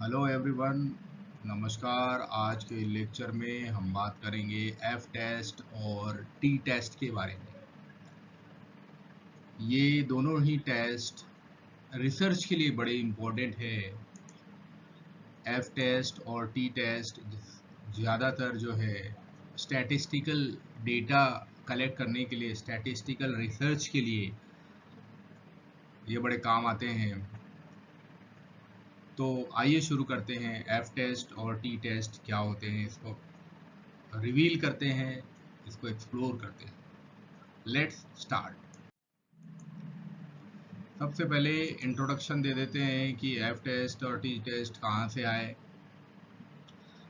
Hello everyone, नमस्कार। आज के लेक्चर में हम बात करेंगे एफ टेस्ट और टी टेस्ट के बारे में। ये दोनों ही टेस्ट रिसर्च के लिए बड़े इम्पोर्टेंट है। एफ टेस्ट और टी टेस्ट ज़्यादातर जो है स्टैटिस्टिकल डेटा कलेक्ट करने के लिए, स्टैटिस्टिकल रिसर्च के लिए ये बड़े काम आते हैं। तो आइए शुरू करते हैं। एफ टेस्ट और टी टेस्ट क्या होते हैं, इसको रिवील करते हैं, इसको एक्सप्लोर करते हैं। Let's start. सबसे पहले इंट्रोडक्शन दे देते हैं कि एफ टेस्ट और टी टेस्ट कहाँ से आए।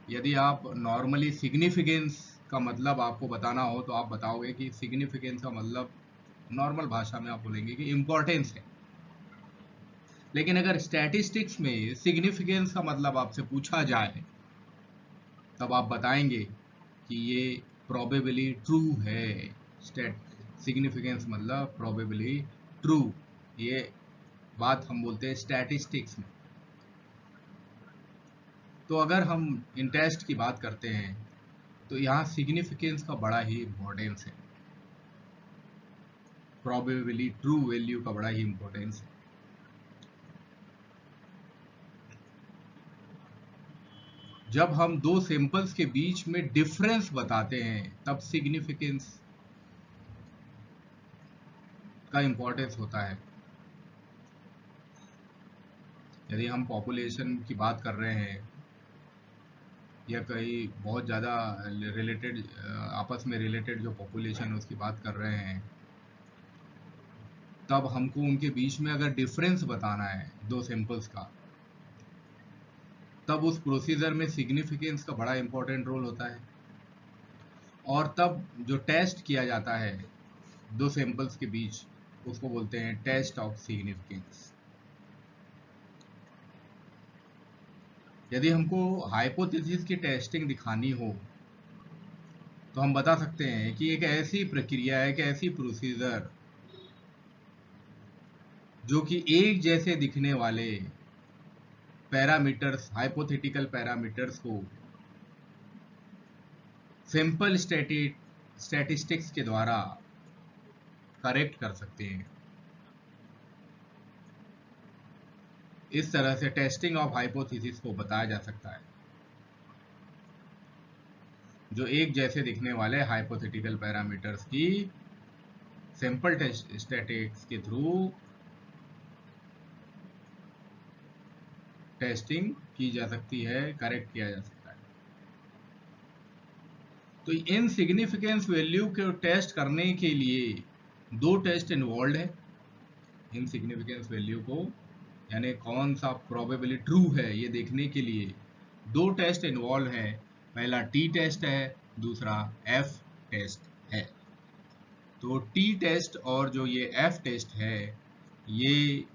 यदि आप नॉर्मली सिग्निफिकेंस का मतलब आपको बताना हो तो आप बताओगे कि सिग्निफिकेंस का मतलब नॉर्मल भाषा में आप बोलेंगे कि इम्पोर्टेंस है। लेकिन अगर स्टैटिस्टिक्स में सिग्निफिकेंस का मतलब आपसे पूछा जाए तब आप बताएंगे कि ये प्रोबेबली ट्रू है। सिग्निफिकेंस मतलब प्रोबेबली ट्रू, ये बात हम बोलते हैं स्टैटिस्टिक्स में। तो अगर हम इन टेस्ट की बात करते हैं तो यहाँ सिग्निफिकेंस का बड़ा ही इम्पोर्टेंस है, प्रोबेबली ट्रू वैल्यू का बड़ा ही इम्पोर्टेंस है। जब हम दो सैंपल्स के बीच में डिफरेंस बताते हैं तब सिग्निफिकेंस का इम्पोर्टेंस होता है। यदि हम पॉपुलेशन की बात कर रहे हैं या कहीं बहुत ज़्यादा रिलेटेड, आपस में रिलेटेड जो पॉपुलेशन है उसकी बात कर रहे हैं, तब हमको उनके बीच में अगर डिफरेंस बताना है दो सैंपल्स का, तब उस प्रोसीजर में सिग्निफिकेंस का बड़ा इंपॉर्टेंट रोल होता है। और तब जो टेस्ट किया जाता है दो सैंपल्स के बीच, उसको बोलते हैं टेस्ट ऑफ सिग्निफिकेंस। यदि हमको हाइपोथेसिस की टेस्टिंग दिखानी हो तो हम बता सकते हैं कि एक ऐसी प्रक्रिया है, एक ऐसी प्रोसीजर जो कि एक जैसे दिखने वाले पैरामीटर्स, हाइपोथेटिकल पैरामीटर्स को सिंपल स्टैटिस्टिक्स के द्वारा करेक्ट कर सकते हैं। इस तरह से टेस्टिंग ऑफ हाइपोथेसिस को बताया जा सकता है, जो एक जैसे दिखने वाले हाइपोथेटिकल पैरामीटर्स की सिंपल स्टैटिस्टिक्स के थ्रू टेस्टिंग की जा सकती है, करेक्ट किया जा सकता है। तो इन सिग्निफिकेंस वैल्यू को टेस्ट करने के लिए दो टेस्ट इन्वॉल्व है। इन सिग्निफिकेंस वैल्यू को, यानी कौन सा प्रोबेबली ट्रू है, ये देखने के लिए दो टेस्ट इन्वॉल्व है। पहला टी टेस्ट है, दूसरा एफ टेस्ट है। तो टी टेस्ट और जो ये एफ टेस्ट है, ये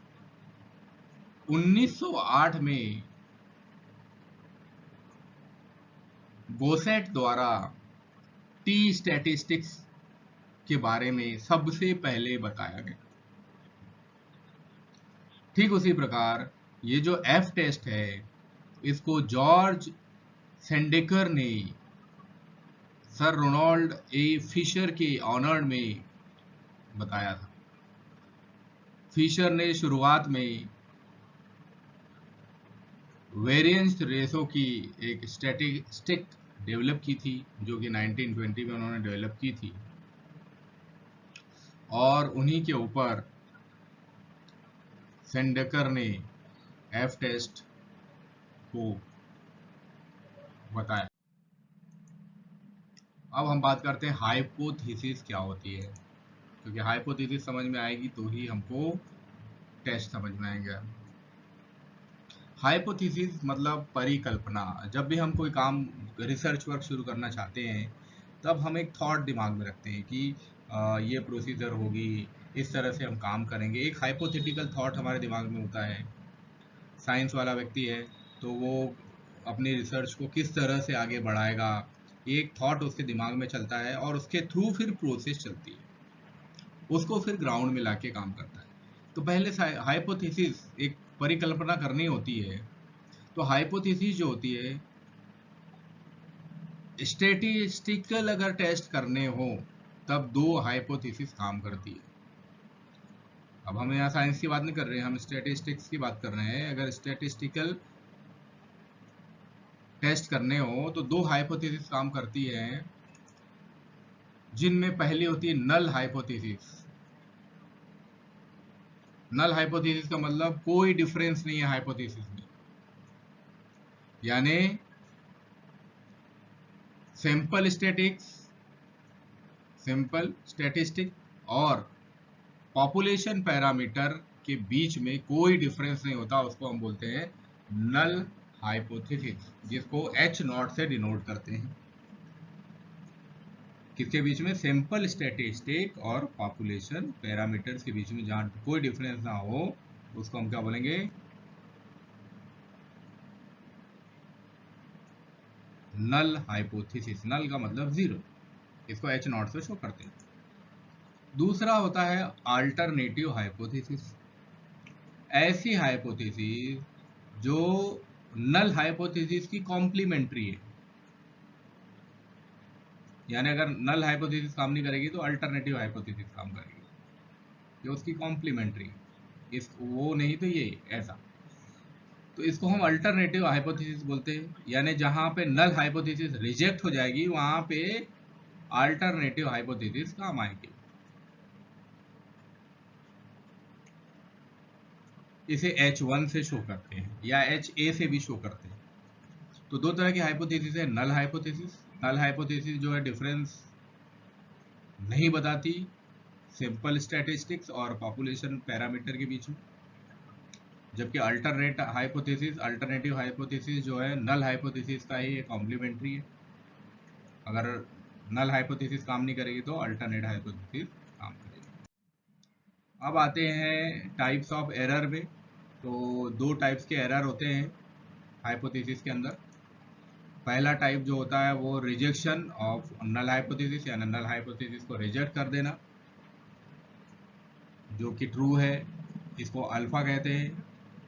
1908 में गोसेट द्वारा टी स्टैटिस्टिक्स के बारे में सबसे पहले बताया गया। ठीक उसी प्रकार ये जो एफ टेस्ट है, इसको जॉर्ज सेंडेकर ने सर रोनाल्ड ए फिशर के ऑनर में बताया था। फिशर ने शुरुआत में वेरिएंस रेशो की एक स्टैटिस्टिक डेवलप की थी, जो कि 1920 में उन्होंने डेवलप की थी, और उन्हीं के ऊपर सेंडेकर ने एफ टेस्ट को बताया। अब हम बात करते हैं हाइपोथेसिस क्या होती है, क्योंकि हाइपोथेसिस समझ में आएगी तो ही हमको टेस्ट समझ में आएंगे। हाइपोथेसिस मतलब परिकल्पना। जब भी हम कोई काम, रिसर्च वर्क शुरू करना चाहते हैं, तब हम एक थॉट दिमाग में रखते हैं कि ये प्रोसीजर होगी, इस तरह से हम काम करेंगे। एक हाइपोथेटिकल थॉट हमारे दिमाग में होता है। साइंस वाला व्यक्ति है तो वो अपनी रिसर्च को किस तरह से आगे बढ़ाएगा, ये एक थॉट उसके दिमाग में चलता है और उसके थ्रू फिर प्रोसेस चलती है, उसको फिर ग्राउंड में लाके काम करता है। तो पहले हाइपोथेसिस, एक परिकल्पना करनी होती है तो हाइपोथेसिस जो होती है, स्टैटिस्टिकल अगर टेस्ट करने हो तब दो हाइपोथेसिस काम करती है। अब हम यहाँ साइंस की बात नहीं कर रहे हैं, हम स्टैटिस्टिक्स की बात कर रहे हैं। अगर स्टैटिस्टिकल टेस्ट करने हो तो दो हाइपोथेसिस काम करती है, जिनमें पहली होती है नल हाइपोथेसिस। नल हाइपोथेसिस का मतलब कोई डिफरेंस नहीं है हाइपोथेसिस में, यानी सिंपल स्टैटिस्टिक और पॉपुलेशन पैरामीटर के बीच में कोई डिफरेंस नहीं होता, उसको हम बोलते हैं नल हाइपोथेसिस, जिसको H नॉट से डिनोट करते हैं। किसके बीच में? सिंपल स्टैटिस्टिक और पॉपुलेशन पैरामीटर्स के बीच में जहां कोई डिफरेंस ना हो, उसको हम क्या बोलेंगे? Null hypothesis. नल का मतलब जीरो, इसको H नॉट से शो करते हैं। दूसरा होता है अल्टरनेटिव हाइपोथेसिस। ऐसी हाइपोथेसिस जो नल हाइपोथेसिस की कॉम्प्लीमेंट्री है, यानी अगर नल हाइपोथेसिस काम नहीं करेगी तो अल्टरनेटिव हाइपोथेसिस काम करेगी, जो उसकी कॉम्प्लीमेंट्री, इस वो नहीं तो ये ऐसा, तो इसको हम अल्टरनेटिव हाइपोथेसिस बोलते हैं। यानी जहां पे नल हाइपोथेसिस रिजेक्ट हो जाएगी वहां पे अल्टरनेटिव हाइपोथेसिस काम आएगी। इसे H1 से शो करते हैं या HA से भी शो करते हैं। तो दो तरह की हाइपोथेसिस है। नल हाइपोथेसिस, नल हाइपोथेसिस जो है डिफरेंस नहीं बताती सिंपल स्टैटिस्टिक्स और पॉपुलेशन पैरामीटर के बीच में, जबकि अल्टरनेटिव हाइपोथेसिस जो है नल हाइपोथेसिस का ही कॉम्प्लीमेंट्री है। अगर नल हाइपोथेसिस काम नहीं करेगी तो अल्टरनेट हाइपोथेसिस काम करेगी। अब आते हैं टाइप्स ऑफ एरर में। तो दो टाइप्स के एरर होते हैं हाइपोथेसिस के अंदर। पहला टाइप जो होता है वो रिजेक्शन ऑफ नल हाइपोथेसिस, यानी नल हाइपोथेसिस को रिजेक्ट कर देना, जो कि ट्रू है, इसको अल्फा कहते हैं।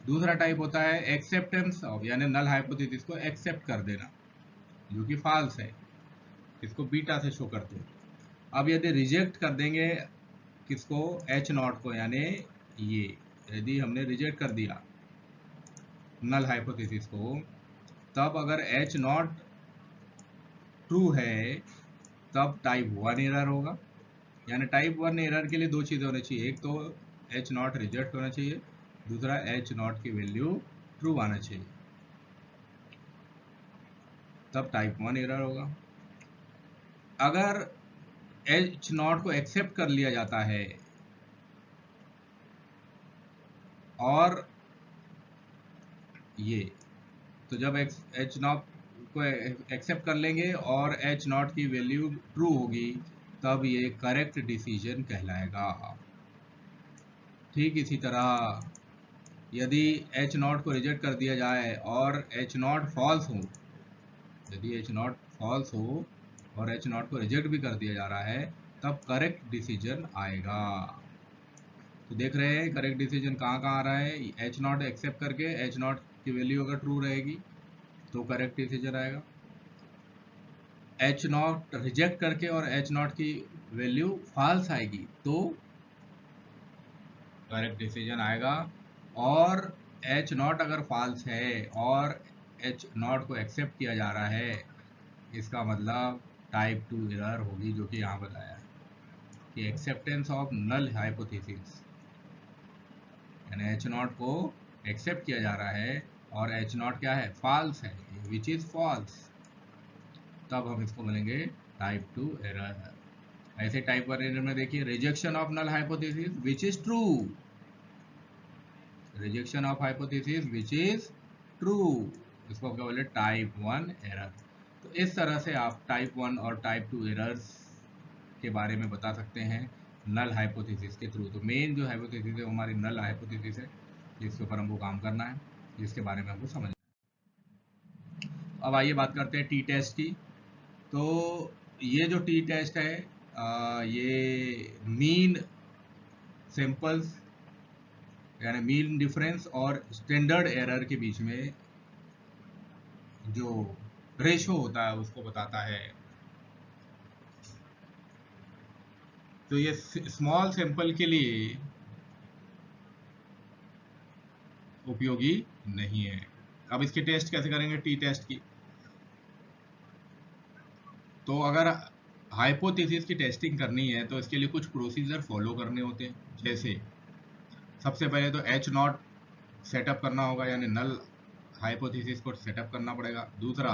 दूसरा टाइप होता है एक्सेप्टेंस ऑफ, यानी नल हाइपोथेसिस को एक्सेप्ट कर देना, जो कि फॉल्स है, इसको बीटा से शो करते हैं। अब यदि रिजेक्ट कर देंगे किसको? H नॉट को, यानी ये यदि हमने रिजेक्ट कर दिया नल हाइपोथेसिस को, तब अगर H नॉट ट्रू है तब टाइप 1 एरर होगा। यानी टाइप 1 एरर के लिए दो चीज़ें होनी चाहिए, एक तो H नॉट रिजेक्ट होना चाहिए, दूसरा H नॉट की वैल्यू ट्रू आना चाहिए, तब टाइप 1 एरर होगा। अगर H नॉट को एक्सेप्ट कर लिया जाता है और ये, तो जब H नॉट को एक्सेप्ट कर लेंगे और H नॉट की वैल्यू ट्रू होगी, तब ये करेक्ट डिसीजन कहलाएगा। ठीक इसी तरह यदि H नॉट को रिजेक्ट कर दिया जाए और H नॉट फॉल्स हो, यदि H नॉट फॉल्स हो और H नॉट को रिजेक्ट भी कर दिया जा रहा है, तब करेक्ट डिसीजन आएगा। तो देख रहे हैं करेक्ट डिसीजन कहाँ कहाँ आ रहा है। H नॉट एक्सेप्ट करके H नॉट की वैल्यू अगर ट्रू रहेगी तो करेक्ट डिसीजन आएगा। H नॉट रिजेक्ट करके और H नॉट की वैल्यू फॉल्स आएगी तो करेक्ट डिसीजन आएगा। और H नॉट अगर फॉल्स है और H नॉट को एक्सेप्ट किया जा रहा है, इसका मतलब टाइप 2 एरर होगी, जो कि यहाँ बताया है कि एक्सेप्टेंस ऑफ नल हाइपोथेसिस, यानी H नॉट को एक्सेप्ट किया जा रहा है और H नॉट क्या है? फॉल्स है, विच इज फॉल्स, तब हम इसको बोलेंगे टाइप 2 एरर। ऐसे टाइप 1 एरर में देखिए rejection of null hypothesis which is true, rejection of hypothesis which is true, इसको क्या बोले? Type 1 error. तो इस तरह से आप टाइप 1 और टाइप 2 एरर्स के बारे में बता सकते हैं नल हाइपोथेसिस के थ्रू। तो मेन जो हाइपोथेसिस है वो हमारी नल हाइपोथेसिस है, जिसके ऊपर हमको काम करना है, जिसके बारे में हमको समझना है। अब आइए बात करते हैं टी टेस्ट की। तो ये जो टी टेस्ट है ये मीन सैंपल्स, यानी मीन डिफरेंस और स्टैंडर्ड एरर के बीच में जो रेशो होता है उसको बताता है। तो ये स्मॉल सैंपल के लिए उपयोगी नहीं है। अब इसके टेस्ट कैसे करेंगे टी टेस्ट की? तो अगर हाइपोथेसिस की टेस्टिंग करनी है तो इसके लिए कुछ प्रोसीजर फॉलो करने होते हैं। जैसे सबसे पहले तो एच नॉट सेटअप करना होगा, यानी नल हाइपोथेसिस को सेटअप करना पड़ेगा। दूसरा,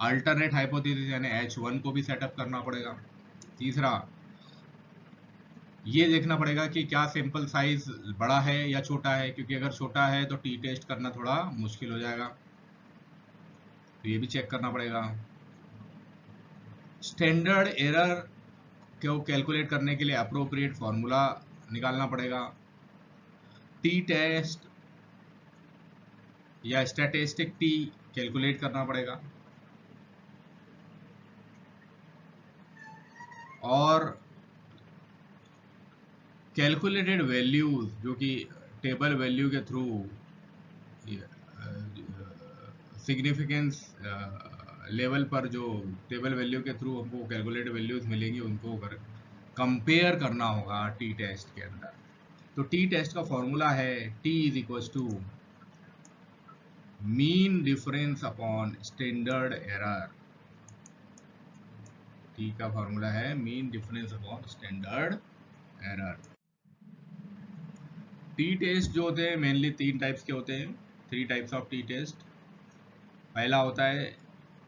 अल्टरनेट हाइपोथेसिस यानी H1 को भी सेटअप करना पड़ेगा। तीसरा, ये देखना पड़ेगा कि क्या सैंपल साइज बड़ा है या छोटा है, क्योंकि अगर छोटा है तो टी टेस्ट करना थोड़ा मुश्किल हो जाएगा, तो ये भी चेक करना पड़ेगा। स्टैंडर्ड एरर को कैलकुलेट करने के लिए अप्रोप्रिएट फॉर्मूला निकालना पड़ेगा। टी टेस्ट या स्टैटिस्टिक टी कैलकुलेट करना पड़ेगा। और कैलकुलेटेड वैल्यूज जो कि टेबल वैल्यू के थ्रू सिग्निफिकेंस लेवल पर जो टेबल वैल्यू के थ्रू हमको कैलकुलेटेड वैल्यूज मिलेंगी, उनको कंपेयर करना होगा टी टेस्ट के अंदर। तो टी टेस्ट का फॉर्मूला है T is equal to mean difference upon standard error. T का फॉर्मूला है mean difference upon standard error. T test जो होते हैं मेनली तीन टाइप्स के होते हैं, 3 टाइप्स ऑफ टी टेस्ट। पहला होता है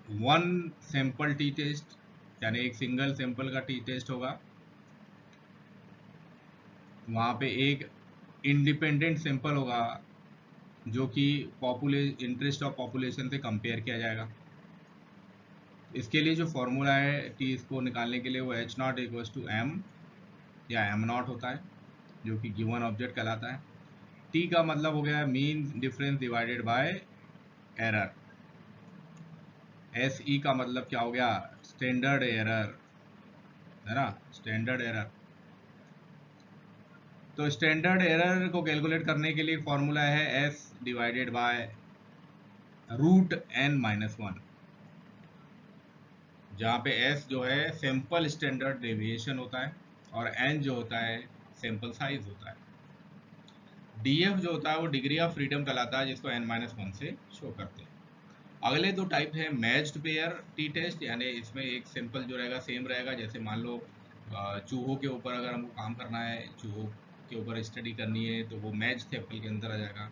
वन सैंपल टी टेस्ट, यानी एक सिंगल सैंपल का टी टेस्ट होगा। वहाँ पे एक इंडिपेंडेंट सैंपल होगा जो कि इंटरेस्ट ऑफ पॉपुलेशन से कंपेयर किया जाएगा। इसके लिए जो फॉर्मूला है टी इसको निकालने के लिए वो H not equals to M या एम नॉट होता है, जो कि गिवन ऑब्जेक्ट कहलाता है। टी का मतलब हो गया mean difference divided by error. S E का मतलब क्या हो गया? स्टैंडर्ड एरर, है ना, स्टैंडर्ड एरर। तो स्टैंडर्ड एरर को कैलकुलेट करने के लिए फॉर्मूला है S divided by root N minus one, जहाँ पे एस जो है सैंपल स्टैंडर्ड डेविएशन होता है और एन जो होता है सैंपल साइज होता है। डीएफ जो होता है वो डिग्री ऑफ फ्रीडम कहलाता है, जिसको एन माइनस वन से शो करते हैं। अगले दो टाइप है मैच्ड पेयर टी टेस्ट, यानी इसमें एक सैंपल जो रहेगा सेम रहेगा। जैसे मान लो चूहों के ऊपर अगर हमको काम करना है, चूहों के ऊपर स्टडी करनी है, तो वो मैच सैंपल के अंदर आ जाएगा।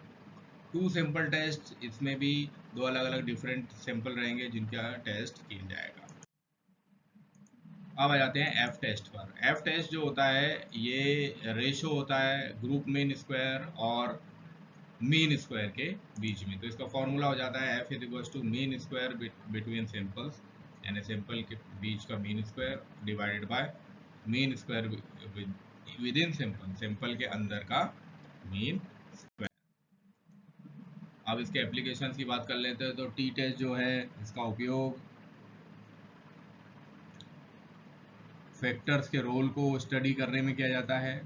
टू सैंपल टेस्ट, इसमें भी दो अलग अलग डिफरेंट सैंपल रहेंगे जिनका टेस्ट किया जाएगा। अब आ जाते हैं एफ टेस्ट पर। एफ टेस्ट जो होता है ये रेशो होता है ग्रुप मीन स्क्वायर और मीन स्क्वायर के बीच में। तो इसका फॉर्मूला हो जाता है F is equal to mean square between samples, यानी सैंपल के बीच का mean square divided by mean square within sample, sample के अंदर का मीन स्क्वायर। अब इसके एप्लीकेशन की बात कर लेते हैं। तो टी टेस्ट जो है इसका उपयोग फैक्टर्स के रोल को स्टडी करने में किया जाता है।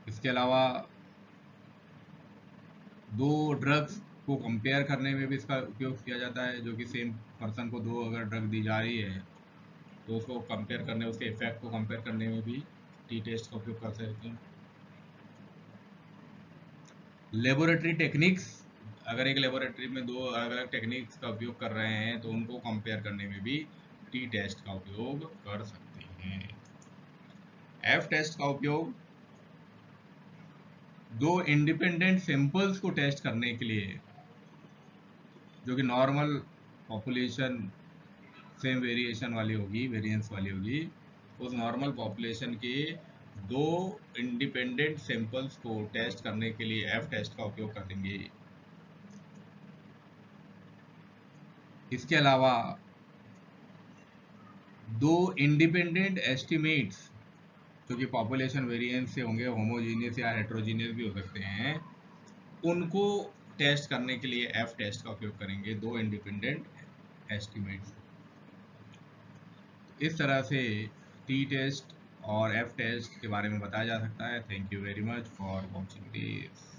इसके अलावा दो ड्रग्स को कंपेयर करने में भी इसका उपयोग किया जाता है, जो कि सेम पर्सन को दो अगर ड्रग दी जा रही है तो उसको कंपेयर करने, उसके इफेक्ट को कंपेयर करने में भी टी टेस्ट का उपयोग कर सकते हैं। लेबोरेटरी टेक्निक्स, अगर एक लेबोरेटरी में दो अलग अलग टेक्निक्स का उपयोग कर रहे हैं तो उनको कंपेयर करने में भी टी टेस्ट का उपयोग कर सकते हैं। एफ टेस्ट का उपयोग दो इंडिपेंडेंट सैंपल्स को टेस्ट करने के लिए, जो कि नॉर्मल पॉपुलेशन सेम वेरिएशन वाली होगी, वेरिएंस वाली होगी, उस नॉर्मल पॉपुलेशन के दो इंडिपेंडेंट सैंपल्स को टेस्ट करने के लिए एफ टेस्ट का उपयोग करेंगे। इसके अलावा दो इंडिपेंडेंट एस्टिमेट्स जो कि पॉपुलेशन वेरिएंस से होंगे, होमोजीनियस या हेट्रोजीनियस भी हो सकते हैं, उनको टेस्ट करने के लिए एफ टेस्ट का उपयोग करेंगे, दो इंडिपेंडेंट एस्टिमेट्स। इस तरह से टी टेस्ट और एफ टेस्ट के बारे में बताया जा सकता है। Thank you very much for watching this.